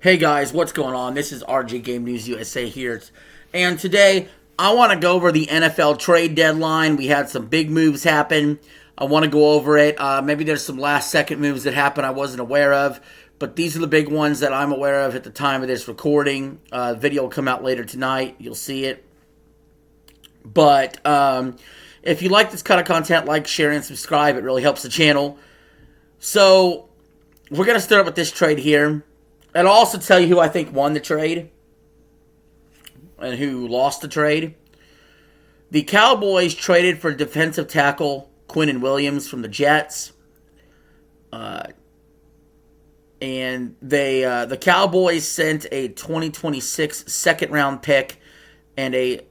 Hey guys, what's going on? This is RG Game News USA here. And today, I want to go over the NFL trade deadline. We had some big moves happen. I want to go over it. Maybe there's some last second moves that happened I wasn't aware of. But these are the big ones that I'm aware of at the time of this recording. Video will come out later tonight. You'll see it. But if you like this kind of content, like, share, and subscribe. It really helps the channel. So, we're going to start with this trade here. And I'll also tell you who I think won the trade and who lost the trade. The Cowboys traded for defensive tackle Quinnen Williams from the Jets. And the Cowboys sent a 2026 second-round pick and a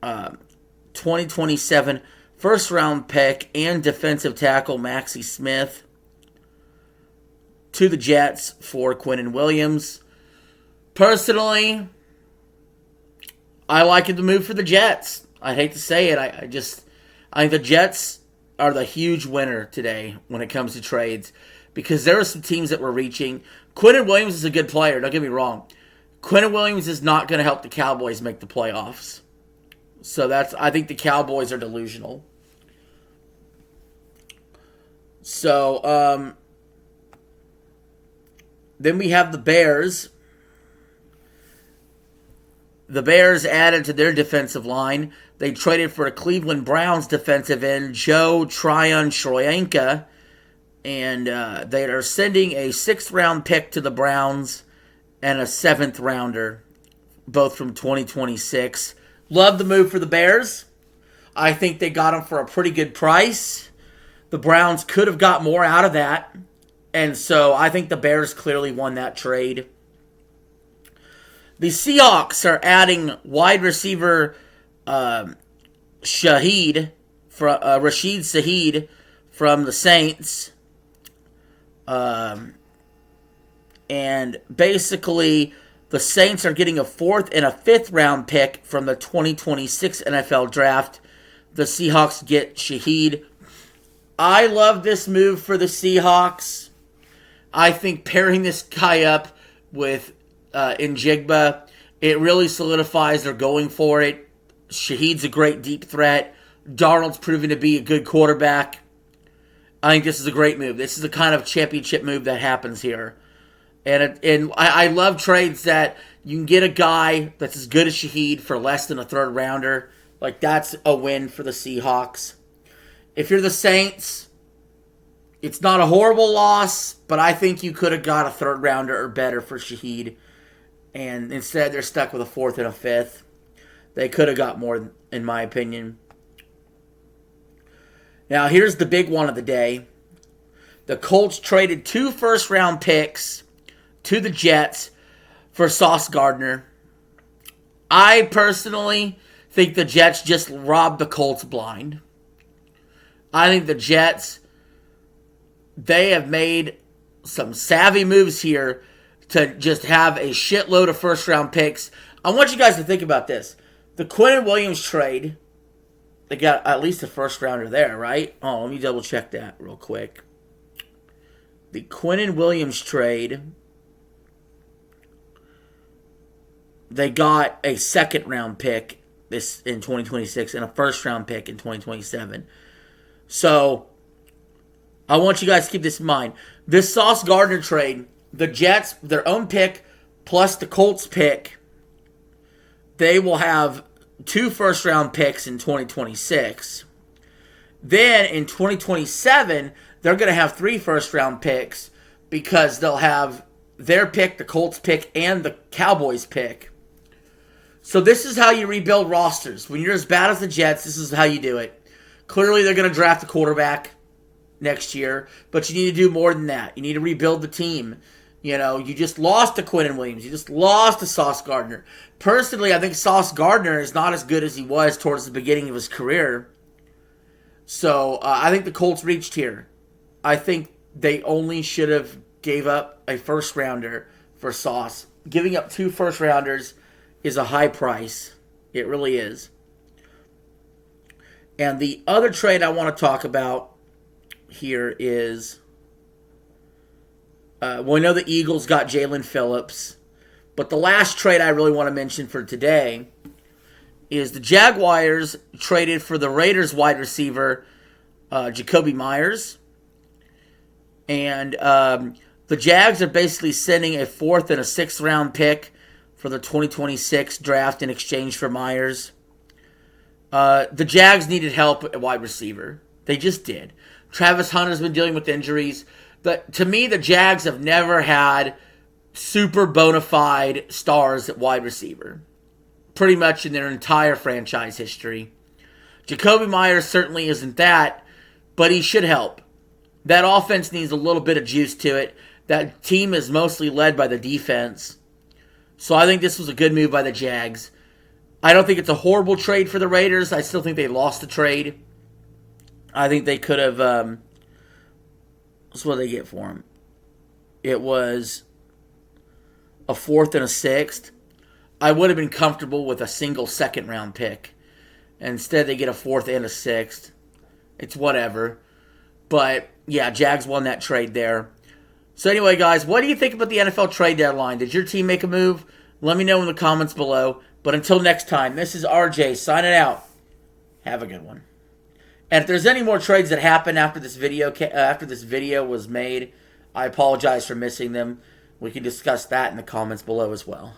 2027 first-round pick and defensive tackle Maxie Smith to the Jets for Quinnen Williams. Personally, I like the move for the Jets. I hate to say it. I think the Jets are the huge winner today when it comes to trades because there are some teams that were reaching. Quinnen Williams is a good player, don't get me wrong. Quinnen Williams is not going to help the Cowboys make the playoffs. So I think the Cowboys are delusional. So, then we have the Bears. The Bears added to their defensive line. They traded for the Cleveland Browns defensive end, Joe Tryon-Shoyinka. And they are sending a 6th-round pick to the Browns and a 7th rounder, both from 2026. Love the move for the Bears. I think they got them for a pretty good price. The Browns could have got more out of that. And so I think the Bears clearly won that trade. The Seahawks are adding wide receiver Rashid Shaheed from the Saints. And basically, the Saints are getting a 4th and a 5th round pick from the 2026 NFL draft. The Seahawks get Shaheed. I love this move for the Seahawks. I think pairing this guy up with Njigba, it really solidifies they're going for it. Shaheed's a great deep threat. Darnold's proven to be a good quarterback. I think this is a great move. This is the kind of championship move that happens here. And I love trades that you can get a guy that's as good as Shaheed for less than a 3rd rounder. Like, that's a win for the Seahawks. If you're the Saints, it's not a horrible loss, but I think you could have got a 3rd rounder or better for Shaheed. And instead, they're stuck with a 4th and a 5th. They could have got more, in my opinion. Now, here's the big one of the day. The Colts traded 2 first-round picks to the Jets for Sauce Gardner. I personally think the Jets just robbed the Colts blind. I think the Jets, they have made some savvy moves here to just have a shitload of first-round picks. I want you guys to think about this. The Quinnen Williams trade, they got at least a first-rounder there, right? Oh, let me double-check that real quick. The Quinnen Williams trade, they got a 2nd-round pick this in 2026 and a first-round pick in 2027. So, I want you guys to keep this in mind. This Sauce Gardner trade, the Jets, their own pick, plus the Colts pick, they will have 2 first-round picks in 2026. Then, in 2027, they're going to have 3 first-round picks because they'll have their pick, the Colts pick, and the Cowboys pick. So this is how you rebuild rosters. When you're as bad as the Jets, this is how you do it. Clearly, they're going to draft a quarterback next year, but you need to do more than that. You need to rebuild the team. You know, you just lost to Quinnen Williams. You just lost to Sauce Gardner. Personally, I think Sauce Gardner is not as good as he was towards the beginning of his career. So, I think the Colts reached here. I think they only should have gave up a first-rounder for Sauce. Giving up 2 first-rounders is a high price. It really is. And the other trade I want to talk about here is, we know the Eagles got Jalen Phillips. But the last trade I really want to mention for today is the Jaguars traded for the Raiders wide receiver, Jakobi Meyers. And the Jags are basically sending a 4th and a 6th round pick for the 2026 draft in exchange for Meyers. The Jags needed help at wide receiver. They just did. Travis Hunter's been dealing with injuries. But to me, the Jags have never had super bona fide stars at wide receiver. Pretty much in their entire franchise history. Jakobi Meyers certainly isn't that, but he should help. That offense needs a little bit of juice to it. That team is mostly led by the defense. So I think this was a good move by the Jags. I don't think it's a horrible trade for the Raiders. I still think they lost the trade. I think they could have... what did they get for him? It was a 4th and a 6th. I would have been comfortable with a single 2nd round pick. Instead, they get a 4th and a 6th. It's whatever. But, yeah, Jags won that trade there. So anyway, guys, what do you think about the NFL trade deadline? Did your team make a move? Let me know in the comments below. But until next time, this is RJ signing out. Have a good one. And if there's any more trades that happen after this video was made, I apologize for missing them. We can discuss that in the comments below as well.